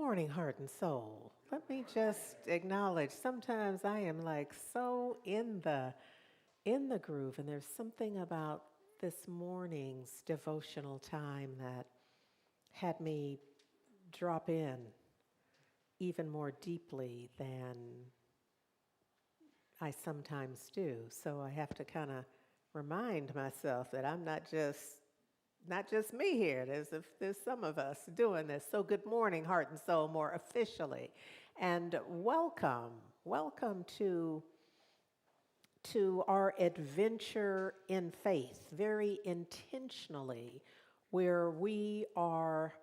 morning, heart and soul. Let me just acknowledge sometimes I am like so in the groove, and there's something about this morning's devotional time that had me drop in even more deeply than I sometimes do. So I have to kind of remind myself that I'm not just me here. There's some of us doing this. So good morning, heart and soul, more officially, and welcome to our adventure in faith, very intentionally, where we are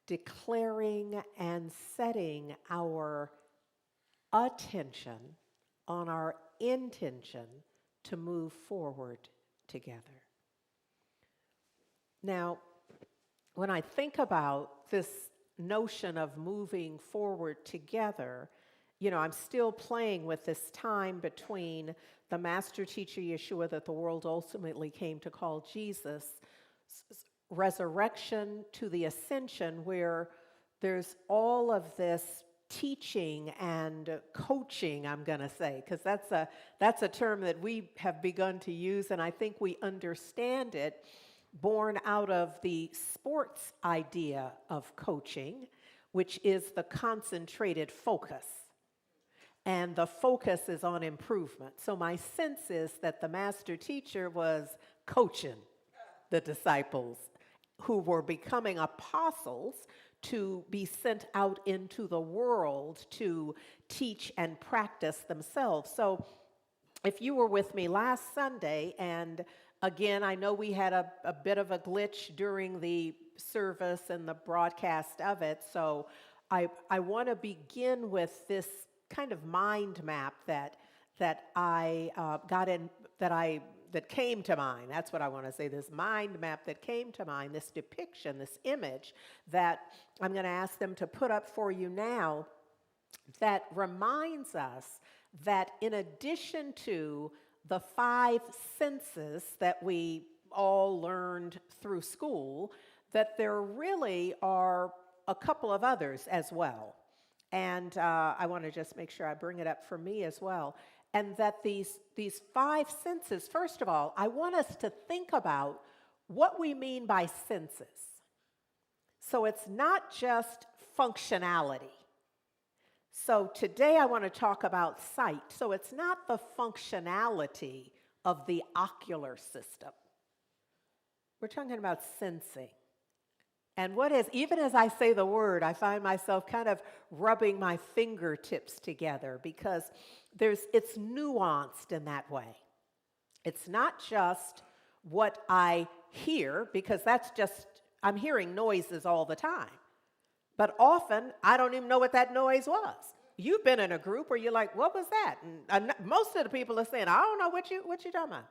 declaring and setting our attention on our intention to move forward together. Now, when I think about this notion of moving forward together, I'm still playing with this time between the master teacher Yeshua that the world ultimately came to call Jesus, resurrection to the ascension, where there's all of this teaching and coaching, I'm going to say, because that's a term that we have begun to use, and I think we understand it, born out of the sports idea of coaching, which is the concentrated focus. And the focus is on improvement. So my sense is that the master teacher was coaching the disciples who were becoming apostles to be sent out into the world to teach and practice themselves. So if you were with me last Sunday, and again, I know we had a bit of a glitch during the service and the broadcast of it, so I want to begin with this kind of mind map that I got in, that came to mind. That's what I want to say, this mind map that came to mind, this depiction, this image that I'm going to ask them to put up for you now, that reminds us that in addition to the 5 senses that we all learned through school, that there really are a couple of others as well. And I want to just make sure I bring it up for me as well. And that these 5 senses, first of all, I want us to think about what we mean by senses. So it's not just functionality. So today I want to talk about sight. So it's not the functionality of the ocular system. We're talking about sensing. And even as I say the word, I find myself kind of rubbing my fingertips together because it's nuanced in that way. It's not just what I hear, because I'm hearing noises all the time. But often, I don't even know what that noise was. You've been in a group where you're like, what was that? And most of the people are saying, I don't know what you talking about.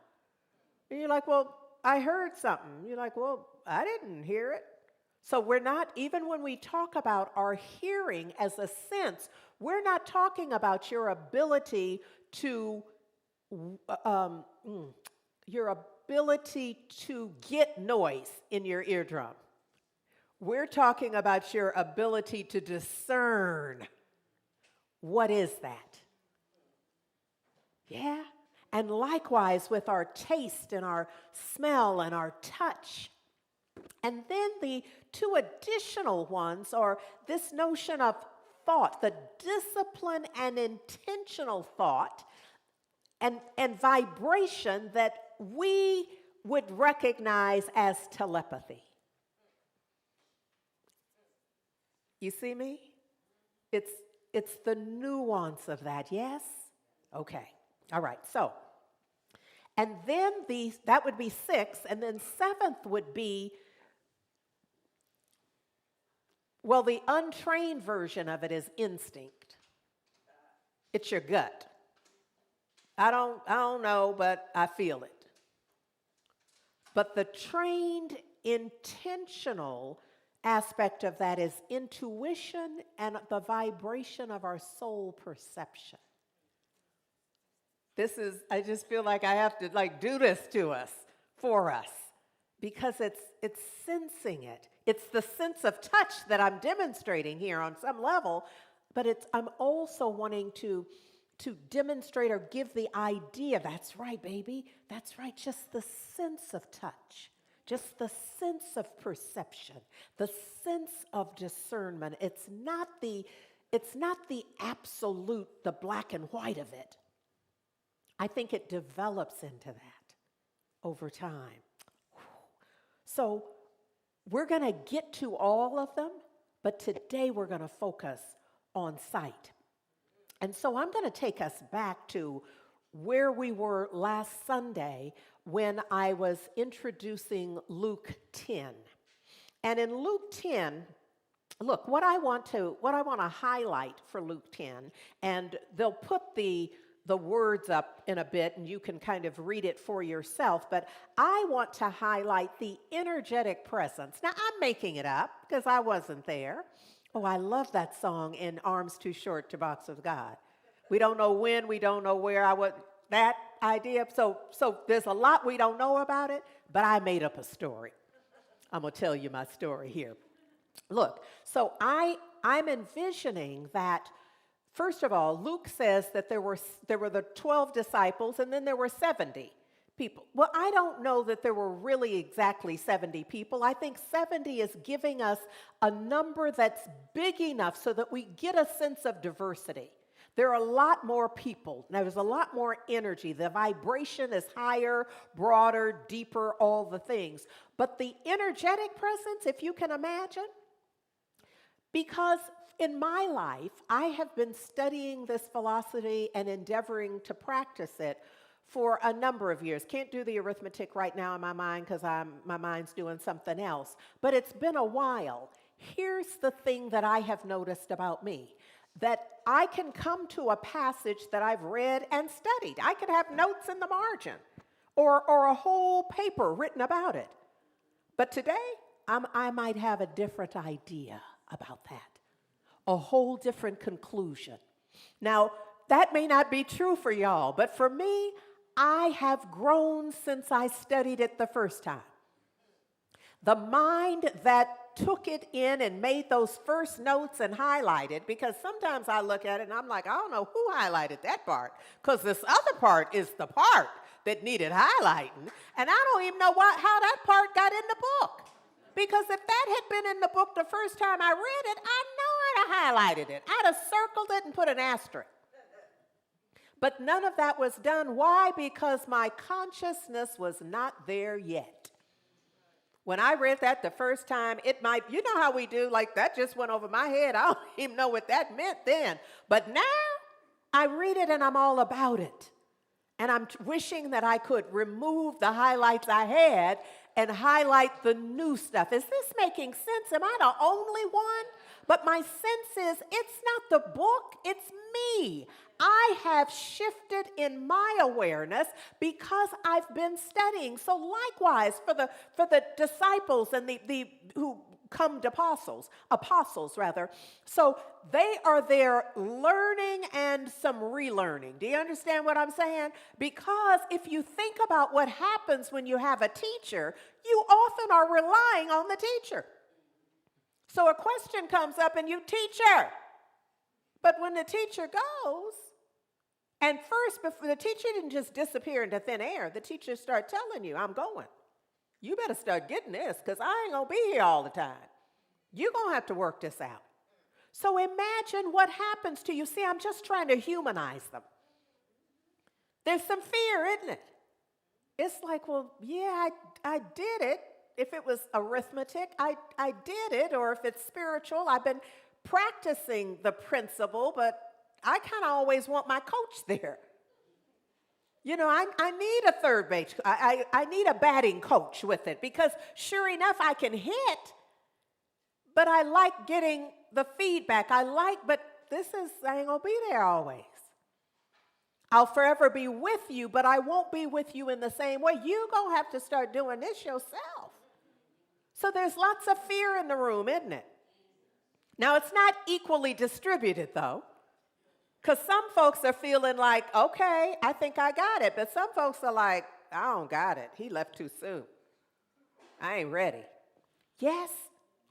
And you're like, well, I heard something. You're like, well, I didn't hear it. So we're not, even when we talk about our hearing as a sense, we're not talking about your ability to get noise in your eardrum. We're talking about your ability to discern. What is that? Yeah? And likewise with our taste and our smell and our touch. And then the 2 additional ones are this notion of thought, the discipline and intentional thought and vibration that we would recognize as telepathy. You see me? It's the nuance of that, yes? Okay. All right. So, and then that would be 6, and then 7th would be, well, the untrained version of it is instinct. It's your gut. I don't know, but I feel it. But the trained, intentional aspect of that is intuition and the vibration of our soul perception. I just feel like I have to do this to us, for us, because it's sensing it. It's the sense of touch that I'm demonstrating here on some level, but I'm also wanting to demonstrate or give the idea, that's right, baby, that's right, just the sense of touch, just the sense of perception, the sense of discernment. It's not the absolute, the black and white of it. I think it develops into that over time. So we're going to get to all of them, but today we're going to focus on sight. And so I'm going to take us back to where we were last Sunday when I was introducing Luke 10. And in Luke 10, look, what I want to highlight for Luke 10, and they'll put the words up in a bit and you can kind of read it for yourself, but I want to highlight the energetic presence. Now, I'm making it up because I wasn't there. Oh, I love that song, In Arms Too Short to Box with God. We don't know when, we don't know where. That idea. So there's a lot we don't know about it, but I made up a story. I'm going to tell you my story here. Look, so I'm envisioning that, first of all, Luke says that there were the 12 disciples and then there were 70 people. Well, I don't know that there were really exactly 70 people. I think 70 is giving us a number that's big enough so that we get a sense of diversity. There are a lot more people. Now, there's a lot more energy. The vibration is higher, broader, deeper, all the things. But the energetic presence, if you can imagine, because in my life, I have been studying this philosophy and endeavoring to practice it for a number of years. Can't do the arithmetic right now in my mind because my mind's doing something else. But it's been a while. Here's the thing that I have noticed about me, that I can come to a passage that I've read and studied. I could have notes in the margin or a whole paper written about it. But today, I might have a different idea about that, a whole different conclusion. Now, that may not be true for y'all, but for me, I have grown since I studied it the first time. The mind that took it in and made those first notes and highlighted, because sometimes I look at it and I'm like, I don't know who highlighted that part, because this other part is the part that needed highlighting, and I don't even know how that part got in the book. Because if that had been in the book the first time I read it, I know I'd have highlighted it. I'd have circled it and put an asterisk. But none of that was done. Why? Because my consciousness was not there yet. When I read that the first time, you know how we do, like that just went over my head. I don't even know what that meant then. But now I read it and I'm all about it. And I'm wishing that I could remove the highlights I had and highlight the new stuff. Is this making sense? Am I the only one? But my sense is it's not the book, it's me. I have shifted in my awareness because I've been studying. So likewise for the disciples and the who come to apostles rather. So they are there learning and some relearning. Do you understand what I'm saying? Because if you think about what happens when you have a teacher, you often are relying on the teacher. So a question comes up and you, teacher. But when the teacher goes, and first, before the teacher didn't just disappear into thin air, the teacher start telling you, I'm going. You better start getting this because I ain't going to be here all the time. You're going to have to work this out. So imagine what happens to you. See, I'm just trying to humanize them. There's some fear, isn't it? It's like, well, yeah, I did it. If it was arithmetic, I did it. Or if it's spiritual, I've been practicing the principle, but I kind of always want my coach there. You know, I need a third base. I need a batting coach with it because sure enough, I can hit, but I like getting the feedback. I ain't going to be there always. I'll forever be with you, but I won't be with you in the same way. You're going to have to start doing this yourself. So there's lots of fear in the room, isn't it? Now, it's not equally distributed, though. Because some folks are feeling like, okay, I think I got it. But some folks are like, I don't got it. He left too soon. I ain't ready. Yes,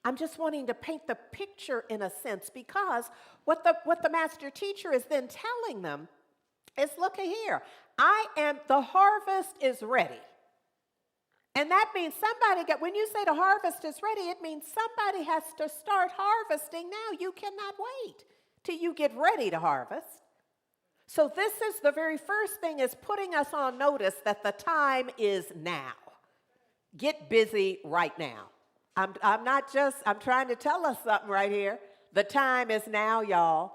I'm just wanting to paint the picture in a sense, because what the master teacher is then telling them is, look here, the harvest is ready. And that means when you say the harvest is ready, it means somebody has to start harvesting now. You cannot wait till you get ready to harvest. So this is the very first thing, is putting us on notice that the time is now. Get busy right now. I'm trying to tell us something right here. The time is now, y'all.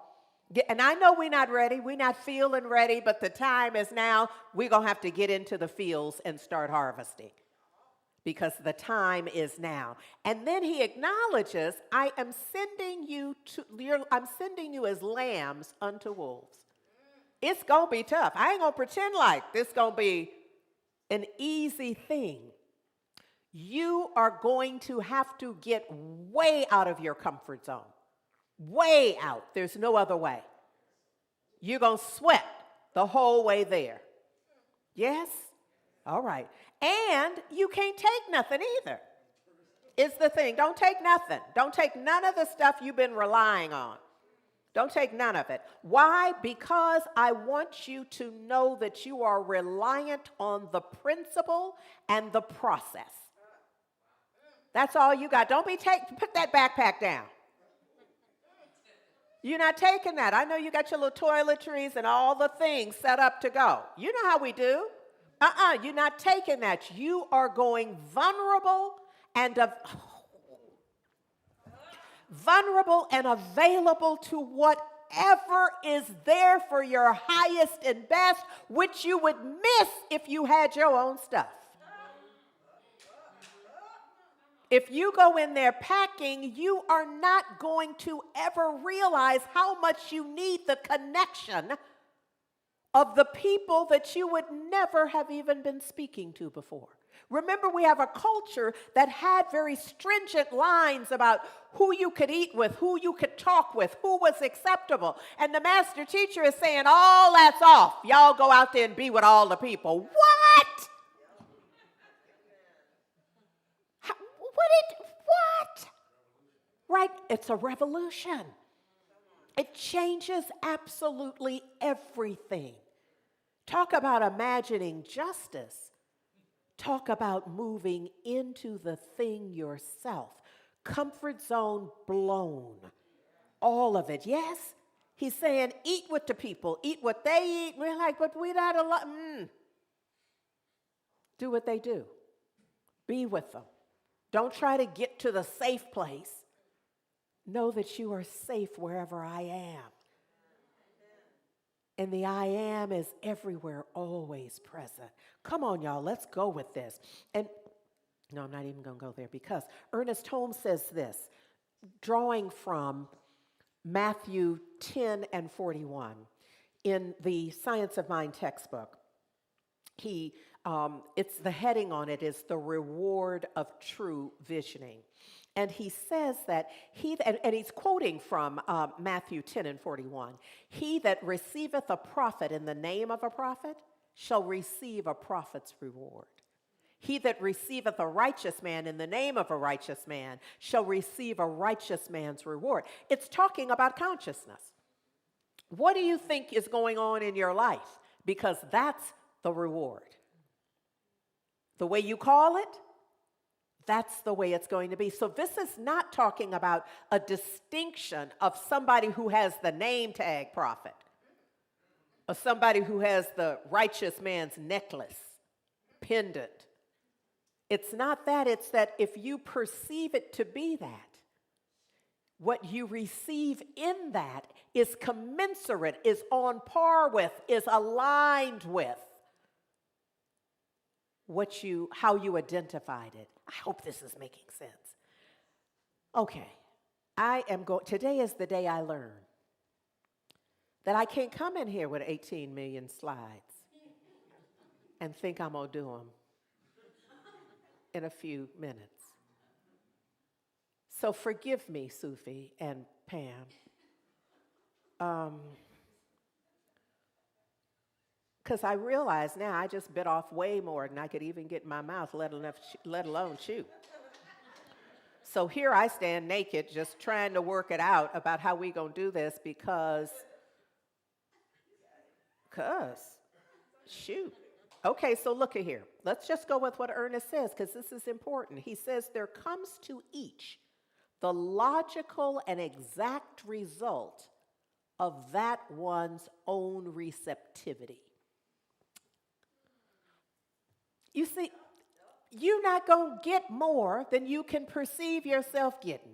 And I know we're not ready. We're not feeling ready, but the time is now. We're going to have to get into the fields and start harvesting, because the time is now. And then he acknowledges, I'm sending you as lambs unto wolves. It's going to be tough. I ain't going to pretend like this going to be an easy thing. You are going to have to get way out of your comfort zone. Way out. There's no other way. You're going to sweat the whole way there. Yes? All right. And you can't take nothing either. Is the thing. Don't take nothing. Don't take none of the stuff you've been relying on. Don't take none of it. Why? Because I want you to know that you are reliant on the principle and the process. That's all you got. Put that backpack down. You're not taking that. I know you got your little toiletries and all the things set up to go. You know how we do. You're not taking that. You are going vulnerable and available to whatever is there for your highest and best, which you would miss if you had your own stuff. If you go in there packing, you are not going to ever realize how much you need the connection of the people that you would never have even been speaking to before. Remember, we have a culture that had very stringent lines about who you could eat with, who you could talk with, who was acceptable. And the master teacher is saying, all that's off. Y'all go out there and be with all the people. What? What? Right? It's a revolution. It changes absolutely everything. Talk about imagining justice. Talk about moving into the thing yourself. Comfort zone blown. All of it. Yes? He's saying, eat with the people. Eat what they eat. We're like, but we're not allowed. Do what they do. Be with them. Don't try to get to the safe place. Know that you are safe wherever I am. And the I am is everywhere, always present. Come on, y'all, let's go with this. And no, I'm not even going to go there, because Ernest Holmes says this, drawing from Matthew 10 and 41 in the Science of Mind textbook. It's the heading on it is the reward of true visioning. And he says that and he's quoting from Matthew 10 and 41, he that receiveth a prophet in the name of a prophet shall receive a prophet's reward. He that receiveth a righteous man in the name of a righteous man shall receive a righteous man's reward. It's talking about consciousness. What do you think is going on in your life? Because that's the reward. The way you call it, that's the way it's going to be. So this is not talking about a distinction of somebody who has the name tag prophet, or somebody who has the righteous man's necklace, pendant. It's not that. It's that if you perceive it to be that, what you receive in that is commensurate, is on par with, is aligned with how you identified it. I hope this is making sense. Okay, today is the day I learn that I can't come in here with 18 million slides and think I'm going to do them in a few minutes. So forgive me, Sufi and Pam. Because I realize now I just bit off way more than I could even get in my mouth, let alone chew. So here I stand naked, just trying to work it out about how we going to do this because, shoot. Okay, so look at here. Let's just go with what Ernest says because this is important. He says, there comes to each the logical and exact result of that one's own receptivity. You see, you're not going to get more than you can perceive yourself getting.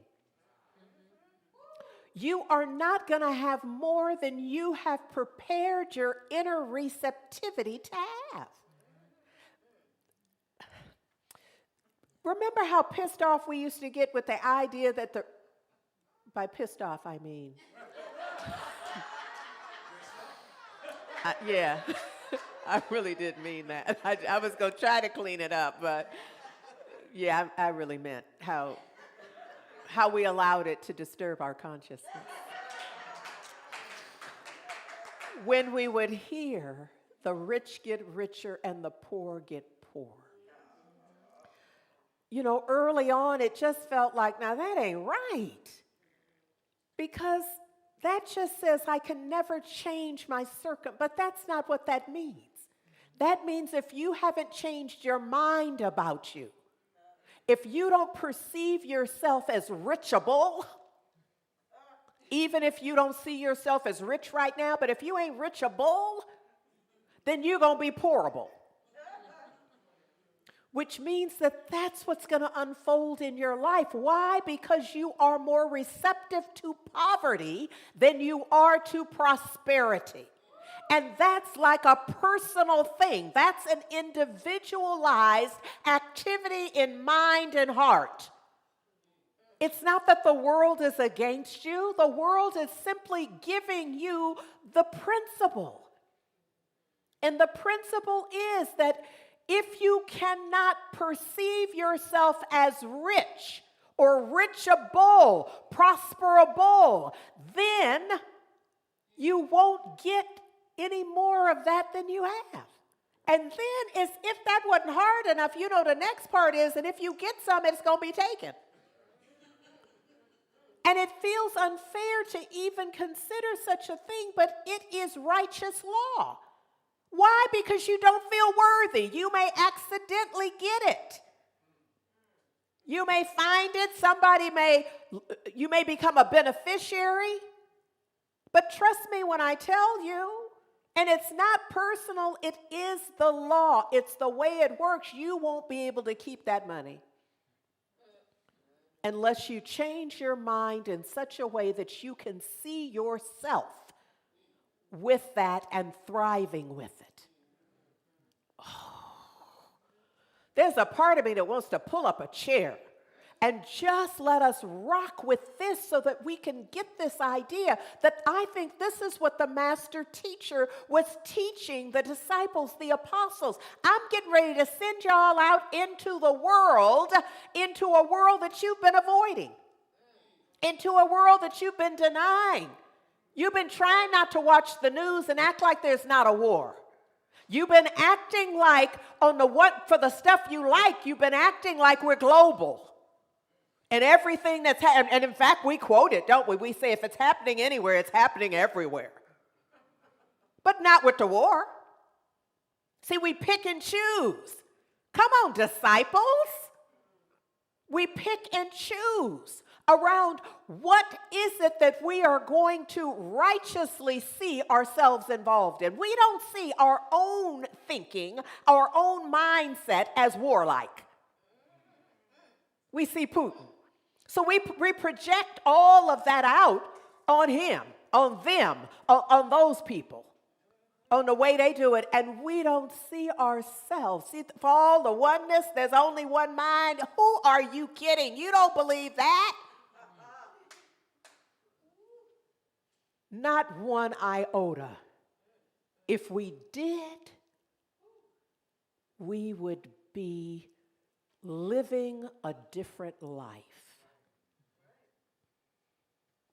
You are not going to have more than you have prepared your inner receptivity to have. Remember how pissed off we used to get with the idea that by pissed off I mean, yeah, I really didn't mean that. I was going to try to clean it up, but yeah, I really meant how we allowed it to disturb our consciousness. When we would hear the rich get richer and the poor get poorer. You know, early on, it just felt like, now that ain't right. Because that just says I can never change my but that's not what that means. That means if you haven't changed your mind about you, if you don't perceive yourself as richable, even if you don't see yourself as rich right now, but if you ain't richable, then you're going to be poorable. Which means that that's what's going to unfold in your life. Why? Because you are more receptive to poverty than you are to prosperity. And that's like a personal thing. That's an individualized activity in mind and heart. It's not that the world is against you. The world is simply giving you the principle. And the principle is that if you cannot perceive yourself as rich or richable, prosperable, then you won't get any more of that than you have. And then, as if that wasn't hard enough, you know, the next part is, and if you get some, it's going to be taken. And it feels unfair to even consider such a thing, but it is righteous law. Why? Because you don't feel worthy. You may accidentally get it. You may find it. You may become a beneficiary. But trust me when I tell you, and it's not personal, it is the law. It's the way it works. You won't be able to keep that money unless you change your mind in such a way that you can see yourself with that and thriving with it. Oh. There's a part of me that wants to pull up a chair and just let us rock with this so that we can get this idea that I think this is what the master teacher was teaching the disciples, the apostles. I'm getting ready to send y'all out into the world, into a world that you've been avoiding, into a world that you've been denying. You've been trying not to watch the news and act like there's not a war. You've been acting like for the stuff you like, you've been acting like we're global. And everything that's happening, and in fact, we quote it, don't we? We say if it's happening anywhere, it's happening everywhere. But not with the war. See, we pick and choose. Come on, disciples. We pick and choose around what is it that we are going to righteously see ourselves involved in. We don't see our own thinking, our own mindset as warlike. We see Putin. So we project all of that out on him, on them, on those people, on the way they do it, and we don't see ourselves. See, for all the oneness, there's only one mind. Who are you kidding? You don't believe that? Not one iota. If we did, we would be living a different life.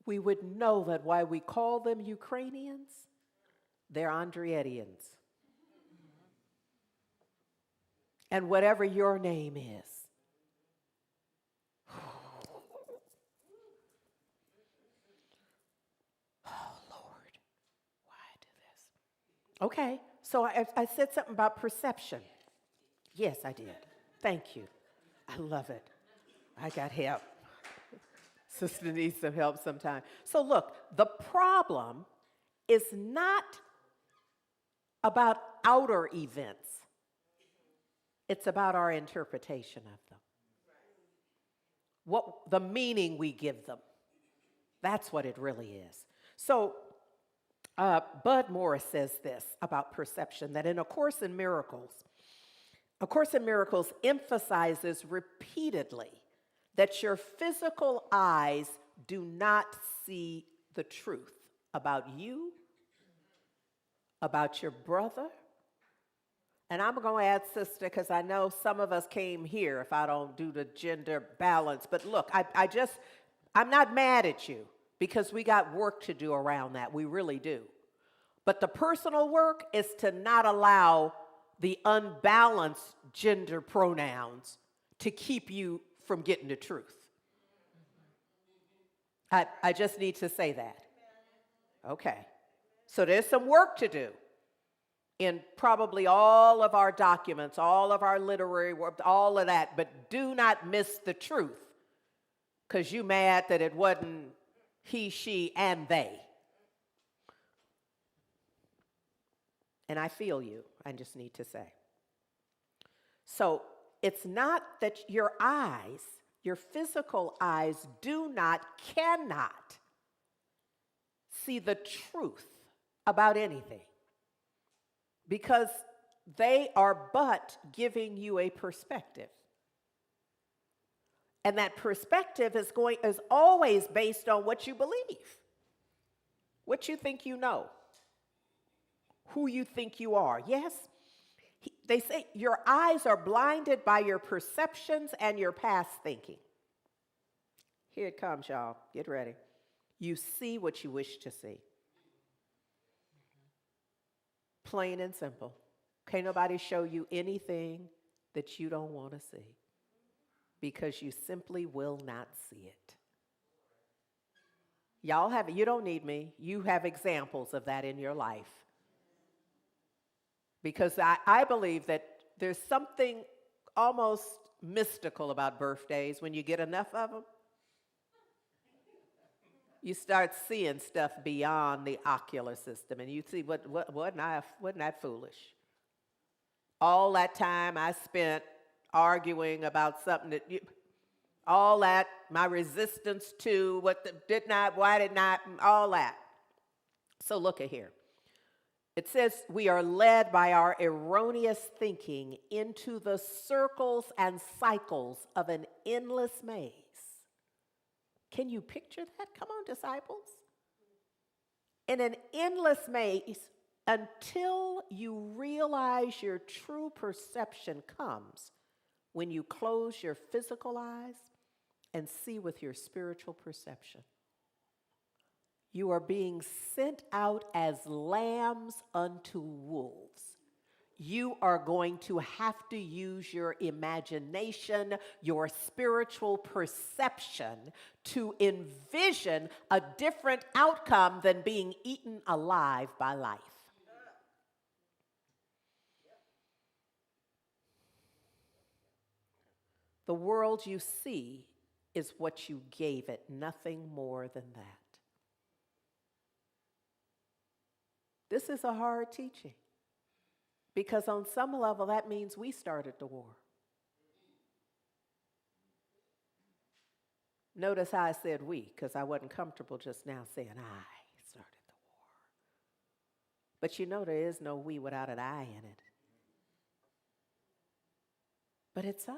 We would know that why we call them Ukrainians, they're Andriettians. And whatever your name is, Okay, so I said something about perception. Yes, I did. Thank you. I love it. I got help. Sister needs some help sometime. So look, the problem is not about outer events. It's about our interpretation of them. What the meaning we give them. That's what it really is. So Bud Morris says this about perception, that in A Course in Miracles emphasizes repeatedly that your physical eyes do not see the truth about you, about your brother. And I'm going to add sister because I know some of us came here if I don't do the gender balance. But look, I'm not mad at you because we got work to do around that. We really do. But the personal work is to not allow the unbalanced gender pronouns to keep you from getting the truth. I just need to say that. Okay. So there's some work to do in probably all of our documents, all of our literary work, all of that. But do not miss the truth because you mad that it wasn't he, she, and they. And I feel you, I just need to say. So it's not that your eyes, your physical eyes, cannot see the truth about anything because they are but giving you a perspective. And that perspective is always based on what you believe, what you think you know, who you think you are. Yes, they say your eyes are blinded by your perceptions and your past thinking. Here it comes, y'all. Get ready. You see what you wish to see. Plain and simple. Can't nobody show you anything that you don't want to see because you simply will not see it. Y'all have it. You don't need me. You have examples of that in your life. Because I believe that there's something almost mystical about birthdays. When you get enough of them, you start seeing stuff beyond the ocular system. And you see, wasn't that foolish? All that time I spent arguing about something all that, my resistance to why did not, all that. So look at here. It says we are led by our erroneous thinking into the circles and cycles of an endless maze. Can you picture that? Come on, disciples. In an endless maze until you realize your true perception comes when you close your physical eyes and see with your spiritual perception. You are being sent out as lambs unto wolves. You are going to have to use your imagination, your spiritual perception to envision a different outcome than being eaten alive by life. The world you see is what you gave it, nothing more than that. This is a hard teaching because on some level that means we started the war. Notice how I said we because I wasn't comfortable just now saying I started the war. But you know there is no we without an I in it. But it's us.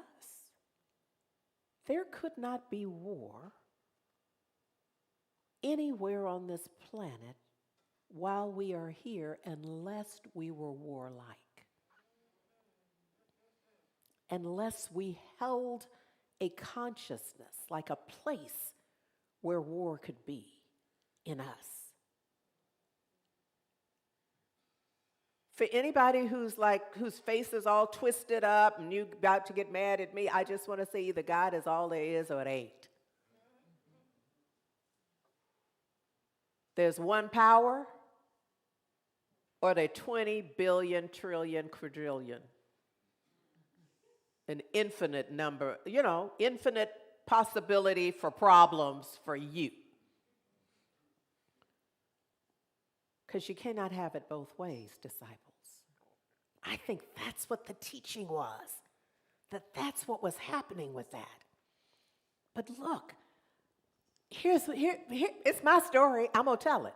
There could not be war anywhere on this planet while we are here unless we were warlike. Unless we held a consciousness like a place where war could be in us. For anybody whose face is all twisted up and you about to get mad at me, I just want to say either God is all there is or it ain't. There's one power, Or they 20 billion, trillion, quadrillion? An infinite number, infinite possibility for problems for you. Because you cannot have it both ways, disciples. I think that's what the teaching was, that's what was happening with that. But look, here it's my story. I'm going to tell it.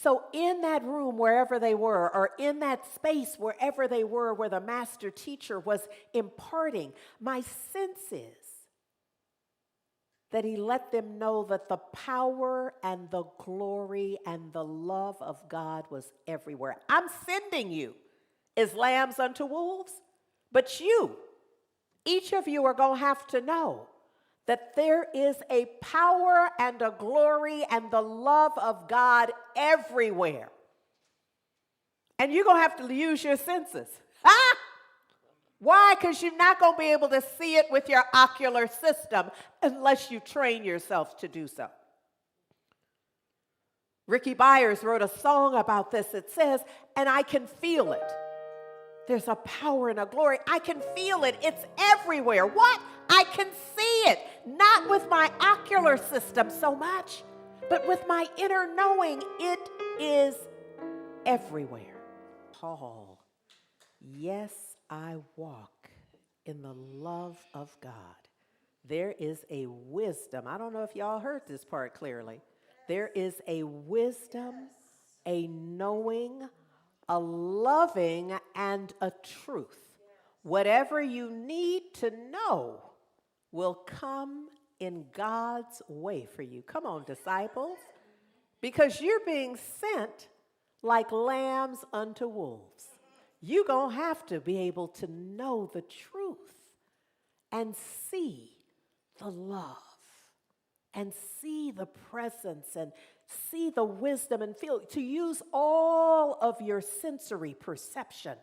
So in that room, wherever they were, or in that space, wherever they were, where the master teacher was imparting, my sense is that he let them know that the power and the glory and the love of God was everywhere. I'm sending you as lambs unto wolves, but each of you are going to have to know that there is a power and a glory and the love of God everywhere. And you're going to have to use your senses. Why? Because you're not going to be able to see it with your ocular system unless you train yourself to do so. Ricky Byers wrote a song about this. It says, and I can feel it. There's a power and a glory. I can feel it. It's everywhere. What? I can see it. Not with my ocular system so much, but with my inner knowing. It is everywhere. Paul, yes, I walk in the love of God. There is a wisdom. I don't know if y'all heard this part clearly. There is a wisdom, a knowing, a loving, and a truth. Whatever you need to know will come in God's way for you. Come on, disciples. Because you're being sent like lambs unto wolves. You're going to have to be able to know the truth and see the love and see the presence and see the wisdom and feel, to use all of your sensory perception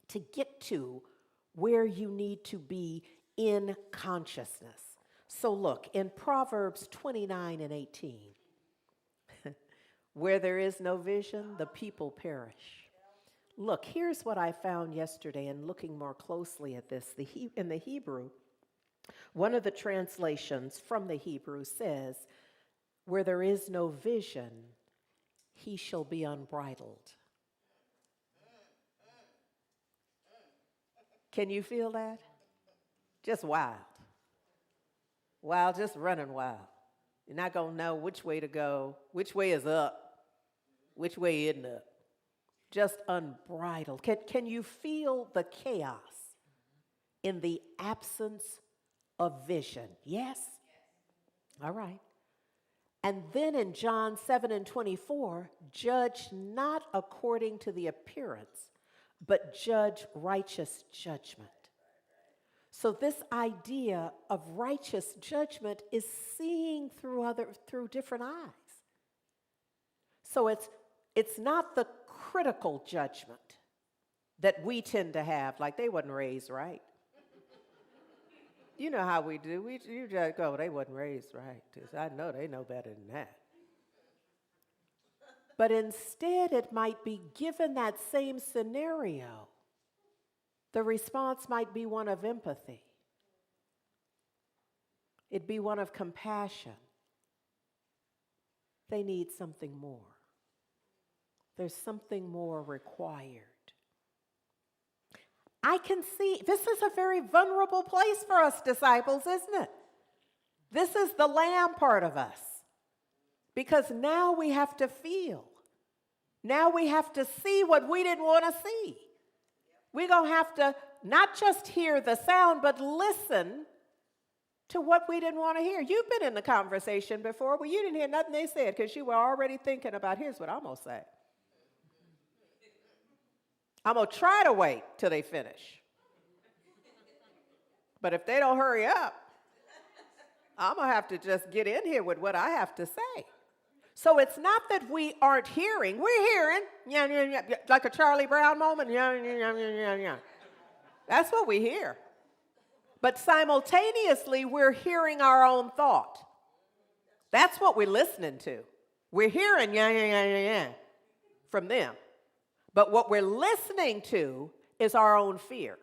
to get to where you need to be in consciousness. So look, in Proverbs 29 and 18, where there is no vision, the people perish. Look, here's what I found yesterday in looking more closely at this. In the Hebrew, one of the translations from the Hebrew says, where there is no vision, he shall be unbridled. Can you feel that? Just wild. Wild, just running wild. You're not going to know which way to go, which way is up, which way isn't up. Just unbridled. Can you feel the chaos in the absence of vision? Yes? All right. And then in John 7 and 24, judge not according to the appearance, but judge righteous judgment. So this idea of righteous judgment is seeing through different eyes. So it's not the critical judgment that we tend to have, like they wasn't raised right. You know how we do. You just go, they wasn't raised right. I know they know better than that. But instead, it might be, given that same scenario, the response might be one of empathy. It'd be one of compassion. They need something more. There's something more required. I can see, this is a very vulnerable place for us disciples, isn't it? This is the lamb part of us. Because now we have to feel. Now we have to see what we didn't want to see. We're going to have to not just hear the sound, but listen to what we didn't want to hear. You've been in the conversation before, but you didn't hear nothing they said because you were already thinking about, here's what I'm going to say. I'm going to try to wait till they finish. But if they don't hurry up, I'm going to have to just get in here with what I have to say. So it's not that we aren't hearing. We're hearing, yeah, yeah, yeah, like a Charlie Brown moment. Yeah, yeah, yeah, yeah, yeah. That's what we hear. But simultaneously, we're hearing our own thought. That's what we're listening to. We're hearing, yeah, yeah, yeah, yeah, yeah. from them. But what we're listening to is our own fear,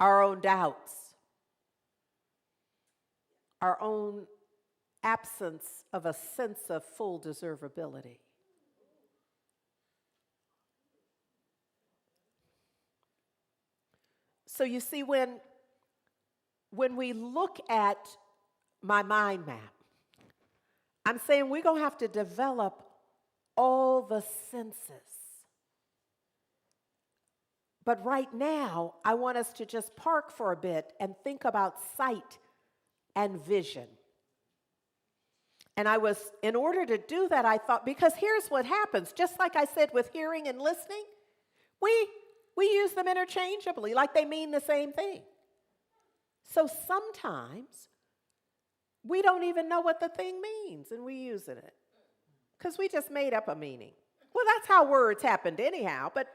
our own doubts, our own absence of a sense of full deservability. So you see, when we look at my mind map, I'm saying we're going to have to develop all the senses. But right now, I want us to just park for a bit and think about sight and vision. And in order to do that, I thought, because here's what happens, just like I said with hearing and listening, we use them interchangeably, like they mean the same thing. So sometimes we don't even know what the thing means, and we using it because we just made up a meaning. Well, that's how words happened anyhow, but,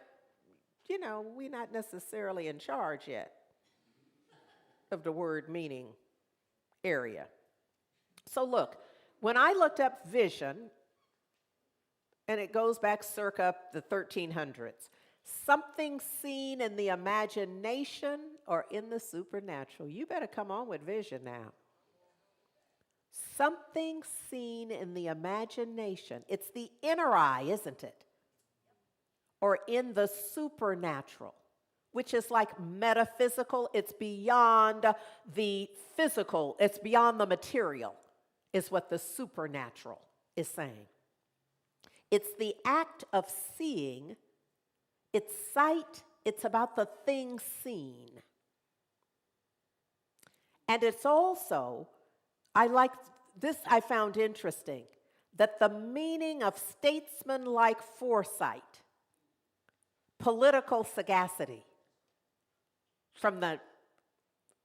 we're not necessarily in charge yet of the word meaning area. So look, when I looked up vision, and it goes back circa the 1300s, something seen in the imagination or in the supernatural. You better come on with vision now. Something seen in the imagination. It's the inner eye, isn't it? Or in the supernatural, which is like metaphysical. It's beyond the physical. It's beyond the material, is what the supernatural is saying. It's the act of seeing. It's sight. It's about the thing seen. And it's also, I found interesting, that the meaning of statesman-like foresight, political sagacity from the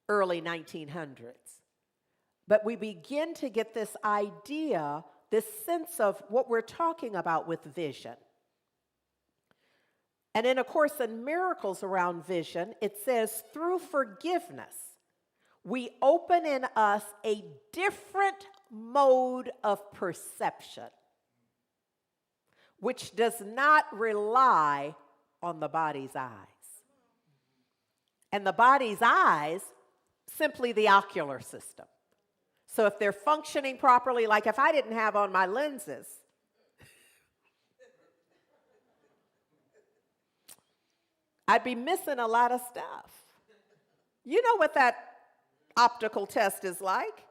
early 1900s. But we begin to get this idea, this sense of what we're talking about with vision. And in A Course in Miracles around vision, it says, through forgiveness, we open in us a different mode of perception, which does not rely on the body's eyes. And the body's eyes, simply the ocular system. So if they're functioning properly, like if I didn't have on my lenses, I'd be missing a lot of stuff. You know what that optical test is like?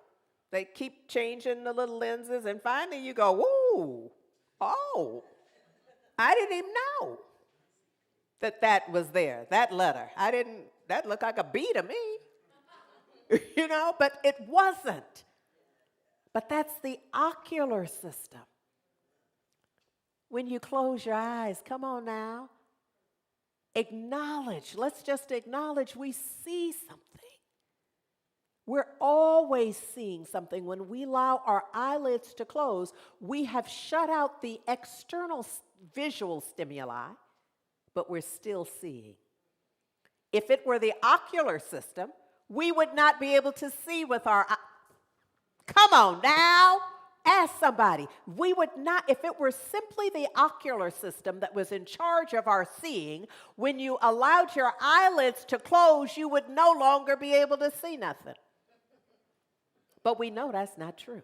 They keep changing the little lenses, and finally you go, whoa, oh, I didn't even know that was there, that letter. That looked like a B to me, but it wasn't. But that's the ocular system. When you close your eyes, come on now, acknowledge, let's just acknowledge we see something. We're always seeing something. When we allow our eyelids to close, we have shut out the external visual stimuli, but we're still seeing. If it were the ocular system, we would not be able to see with our eyes. Come on now, ask somebody. We would not, if it were simply the ocular system that was in charge of our seeing, when you allowed your eyelids to close, you would no longer be able to see nothing. But we know that's not true.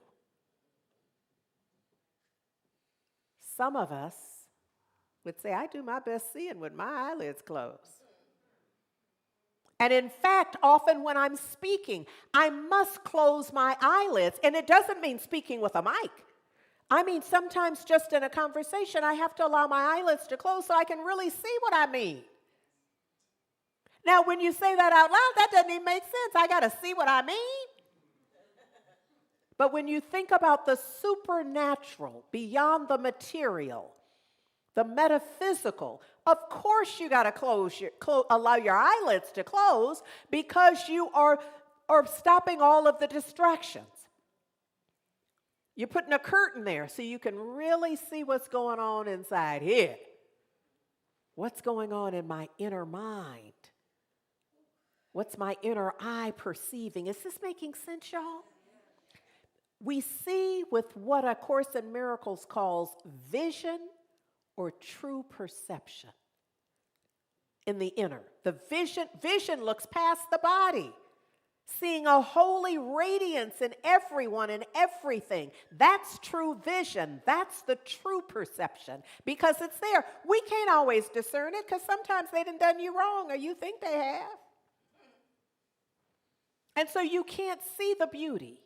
Some of us would say, I do my best seeing with my eyelids closed. And in fact, often when I'm speaking, I must close my eyelids. And it doesn't mean speaking with a mic. I mean, sometimes just in a conversation, I have to allow my eyelids to close so I can really see what I mean. Now, when you say that out loud, that doesn't even make sense. I got to see what I mean. But when you think about the supernatural, beyond the material, the metaphysical, of course you got to allow your eyelids to close because you are stopping all of the distractions. You're putting a curtain there so you can really see what's going on inside here. What's going on in my inner mind? What's my inner eye perceiving? Is this making sense, y'all? we see with what A Course in Miracles calls vision or true perception in the inner. The vision looks past the body, seeing a holy radiance in everyone and everything. That's true vision. That's the true perception because it's there. We can't always discern it because sometimes they done you wrong or you think they have. And so you can't see the beauty.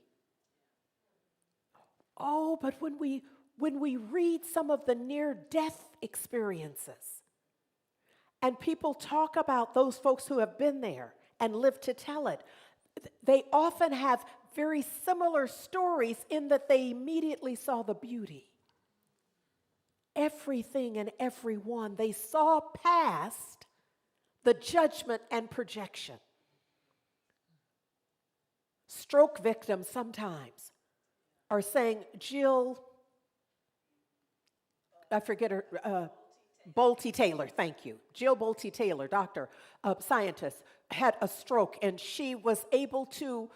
Oh, but when we read some of the near-death experiences and people talk about those folks who have been there and lived to tell it, they often have very similar stories in that they immediately saw the beauty. Everything and everyone, they saw past the judgment and projection. Stroke victims sometimes are saying, Jill, I forget her, Bolte Taylor, thank you. Jill Bolte Taylor, doctor, scientist, had a stroke and she was able to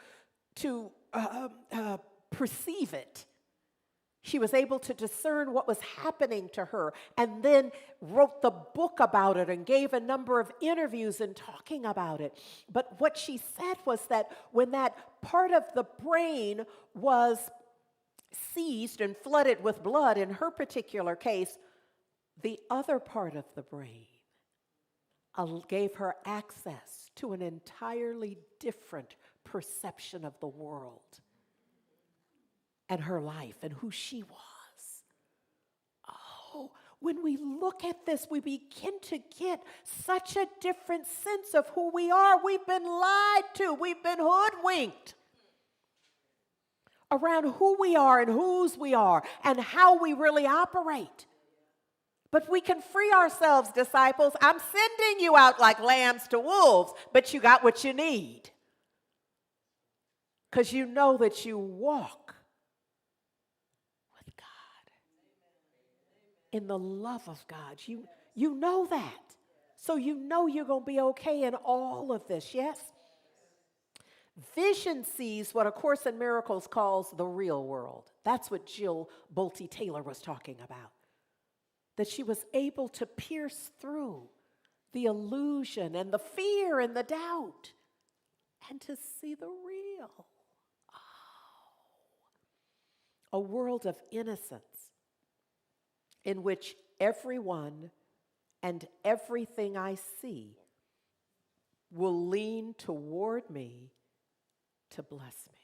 perceive it. She was able to discern what was happening to her and then wrote the book about it and gave a number of interviews and talking about it. But what she said was that when that part of the brain was seized and flooded with blood, in her particular case, the other part of the brain gave her access to an entirely different perception of the world and her life and who she was. Oh, when we look at this, we begin to get such a different sense of who we are. We've been lied to. We've been hoodwinked around who we are and whose we are and how we really operate. But we can free ourselves, disciples. I'm sending you out like lambs to wolves, but you got what you need. Because you know that you walk with God. In the love of God. You know that. So you know you're going to be okay in all of this, yes? Vision sees what A Course in Miracles calls the real world. That's what Jill Bolte Taylor was talking about. That she was able to pierce through the illusion and the fear and the doubt and to see the real. Oh. A world of innocence in which everyone and everything I see will lean toward me to bless me.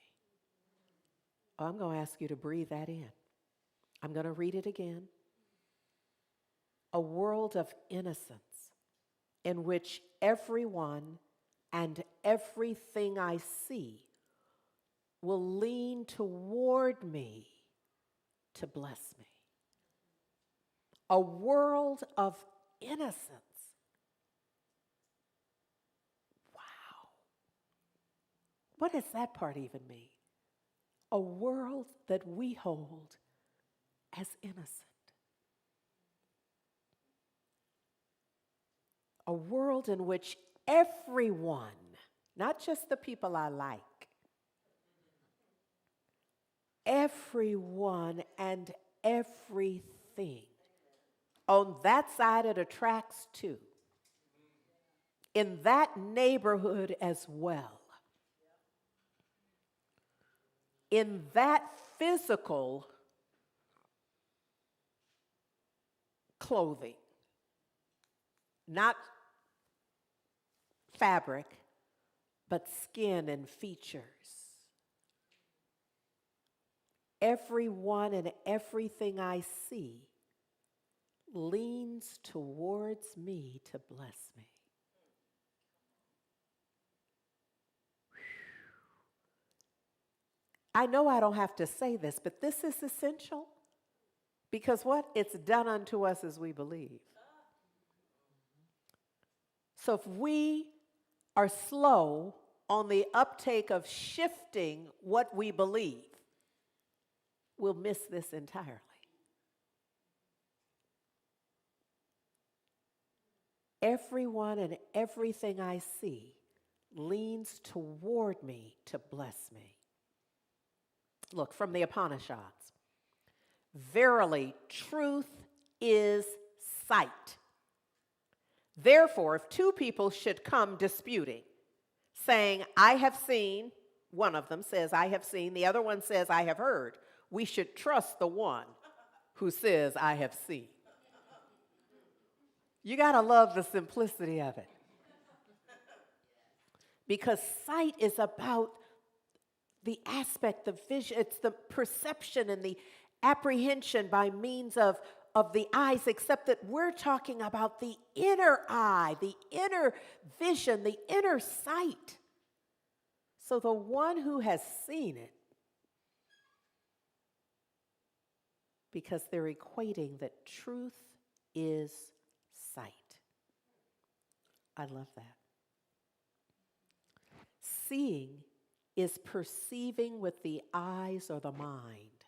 I'm going to ask you to breathe that in. I'm going to read it again. A world of innocence in which everyone and everything I see will lean toward me to bless me. A world of innocence. Wow. What does that part even mean? A world that we hold as innocent. A world in which everyone, not just the people I like, everyone and everything on that side of the tracks too, in that neighborhood as well, in that physical clothing, not fabric, but skin and features. Everyone and everything I see leans towards me to bless me. I know I don't have to say this, but this is essential because what? It's done unto us as we believe. So if we are slow on the uptake of shifting what we believe, we'll miss this entirely. Everyone and everything I see leans toward me to bless me. Look, from the Upanishads. Verily, truth is sight. Therefore, if two people should come disputing, saying, I have seen, one of them says, I have seen, the other one says, I have heard, we should trust the one who says, I have seen. You got to love the simplicity of it. Because sight is about the aspect, the vision, it's the perception and the apprehension by means of the eyes, except that we're talking about the inner eye, the inner vision, the inner sight. So the one who has seen it, because they're equating that truth is sight. I love that. Seeing is perceiving with the eyes or the mind,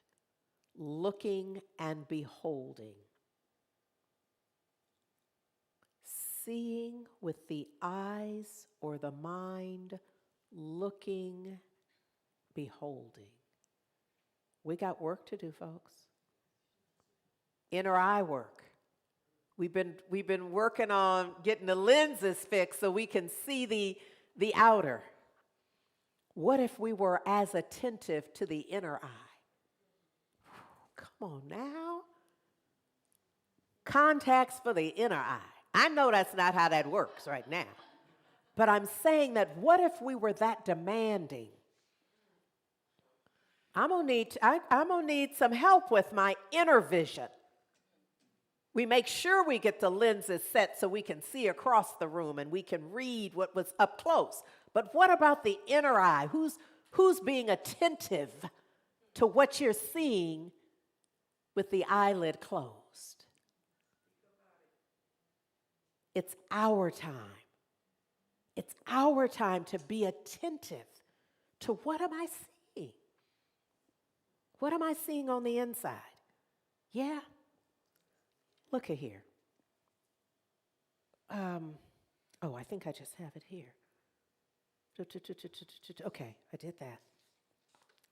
looking and beholding. Seeing with the eyes or the mind, looking, beholding. We got work to do, folks. Inner eye work. We've been working on getting the lenses fixed so we can see the outer. What if we were as attentive to the inner eye? Come on now. Contacts for the inner eye. I know that's not how that works right now. But I'm saying that what if we were that demanding? I'm gonna need some help with my inner vision. We make sure we get the lenses set so we can see across the room and we can read what was up close. But what about the inner eye? Who's being attentive to what you're seeing with the eyelid closed? It's our time. It's our time to be attentive to what am I seeing? What am I seeing on the inside? Yeah. Look at here. I think I just have it here. Okay, I did that.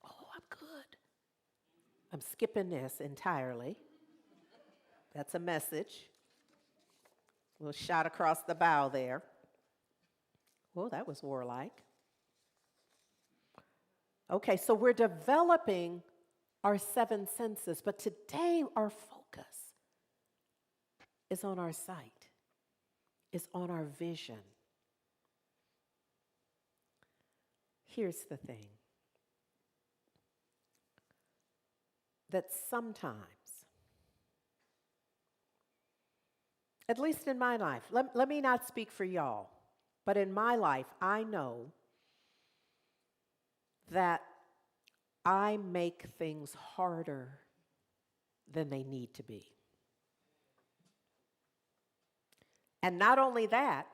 Oh, I'm good. I'm skipping this entirely. That's a message. A little shot across the bow there. Well, that was warlike. Okay, so we're developing our seven senses, but today our focus is on our sight, is on our vision. Here's the thing, that sometimes, at least in my life, let me not speak for y'all, but in my life, I know that I make things harder than they need to be. And not only that,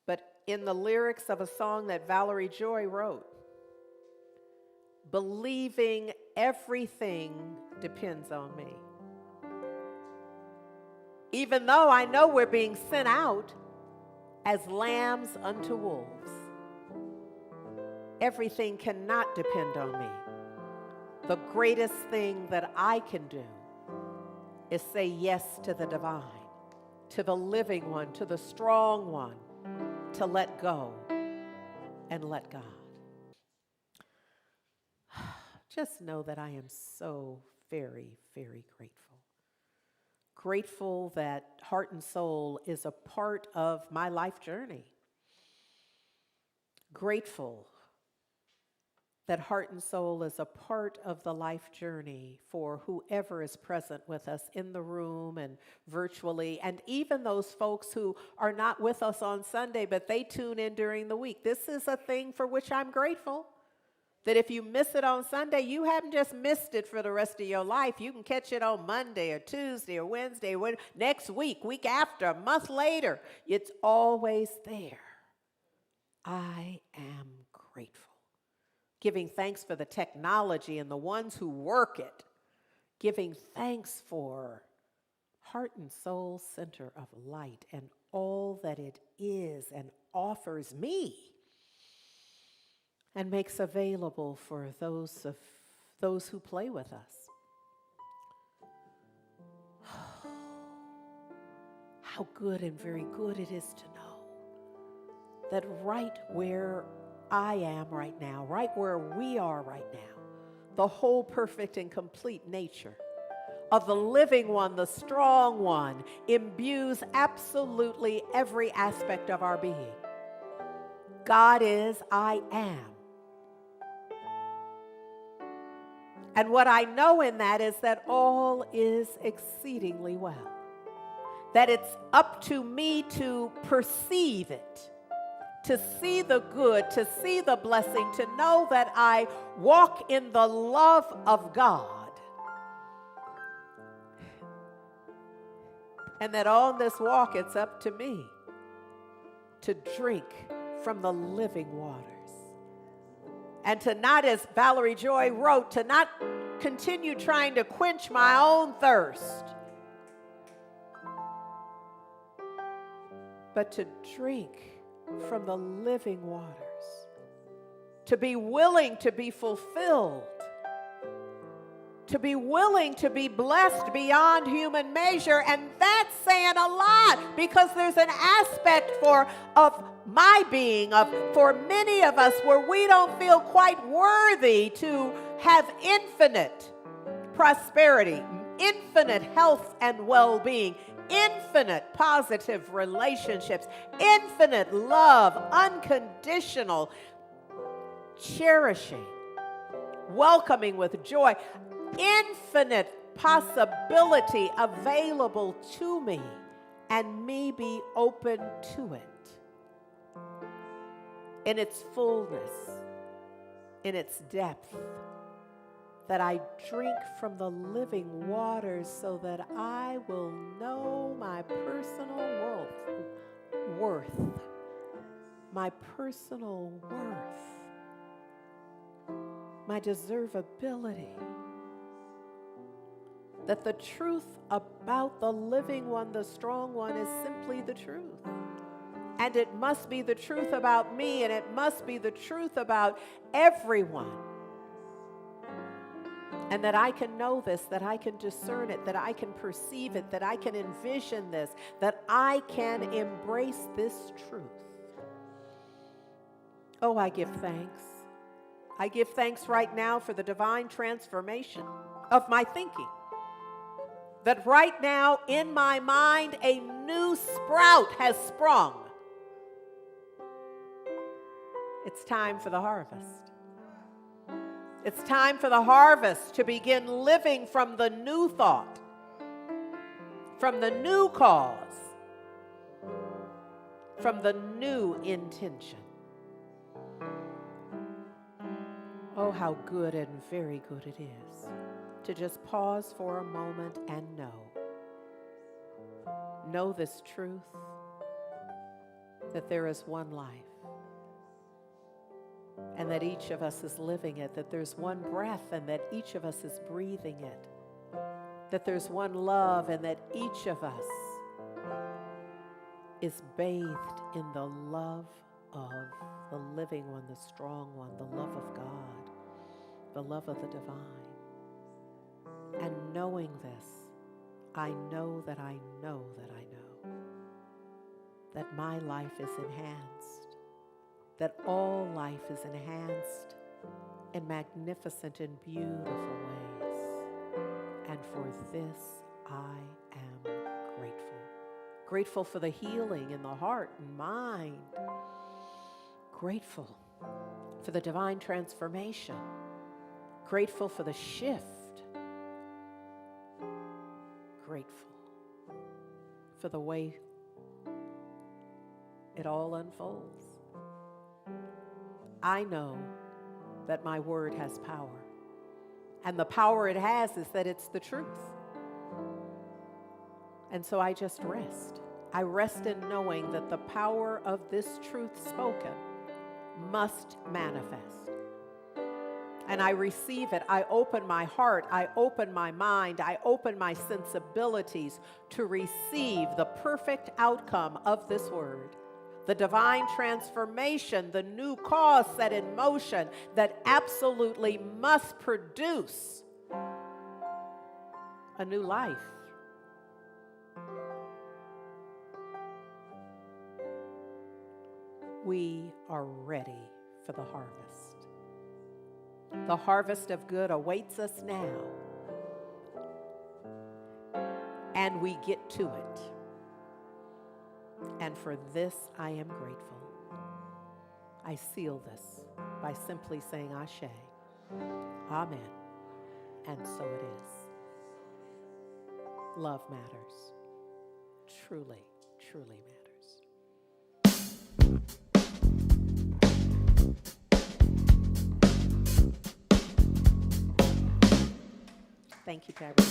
but in the lyrics of a song that Valerie Joy wrote, believing everything depends on me. Even though I know we're being sent out as lambs unto wolves, everything cannot depend on me. The greatest thing that I can do is say yes to the divine, to the living one, to the strong one, to let go and let God. Just know that I am so very, very grateful. Grateful that Heart and Soul is a part of my life journey. Grateful that Heart and Soul is a part of the life journey for whoever is present with us in the room and virtually, and even those folks who are not with us on Sunday, but they tune in during the week. This is a thing for which I'm grateful, that if you miss it on Sunday, you haven't just missed it for the rest of your life. You can catch it on Monday or Tuesday or Wednesday, or next week, week after, a month later. It's always there. I am grateful. Giving thanks for the technology and the ones who work it. Giving thanks for Heart and Soul Center of Light and all that it is and offers me. and makes available for those who play with us. How good and very good it is to know that right where I am right now, right where we are right now, the whole perfect and complete nature of the living one, the strong one, imbues absolutely every aspect of our being. God is, I am. And what I know in that is that all is exceedingly well. That it's up to me to perceive it, to see the good, to see the blessing, to know that I walk in the love of God. And that on this walk, it's up to me to drink from the living waters. And to not, as Valerie Joy wrote, to not continue trying to quench my own thirst, but to drink from the living waters. To be willing to be fulfilled. To be willing to be blessed beyond human measure. And that's saying a lot, because there's an aspect of my being, for many of us, where we don't feel quite worthy to have infinite prosperity, infinite health and well-being, infinite positive relationships, infinite love, unconditional cherishing, welcoming with joy, infinite possibility available to me, and me be open to it in its fullness, in its depth, that I drink from the living waters so that I will know my personal worth, my personal worth, my deservability. That the truth about the living one, the strong one, is simply the truth. And it must be the truth about me, and it must be the truth about everyone. And that I can know this, that I can discern it, that I can perceive it, that I can envision this, that I can embrace this truth. Oh, I give thanks. I give thanks right now for the divine transformation of my thinking. That right now in my mind a new sprout has sprung. It's time for the harvest. It's time for the harvest to begin living from the new thought, from the new cause, from the new intention. Oh, how good and very good it is to just pause for a moment and know this truth, that there is one life, and that each of us is living it, that there's one breath and that each of us is breathing it, that there's one love and that each of us is bathed in the love of the living one, the strong one, the love of God, the love of the divine. And knowing this, I know that I know that I know that my life is enhanced, that all life is enhanced in magnificent and beautiful ways. And for this, I am grateful. Grateful for the healing in the heart and mind. Grateful for the divine transformation. Grateful for the shift. Grateful for the way it all unfolds. I know that my word has power. And the power it has is that it's the truth. And so I just rest. I rest in knowing that the power of this truth spoken must manifest. And I receive it. I open my heart. I open my mind. I open my sensibilities to receive the perfect outcome of this word. the divine transformation, the new cause set in motion that absolutely must produce a new life. We are ready for the harvest. The harvest of good awaits us now, and we get to it. And for this, I am grateful. I seal this by simply saying Ashe, Amen, and so it is. Love matters. Truly, truly matters. Thank you, Tabby.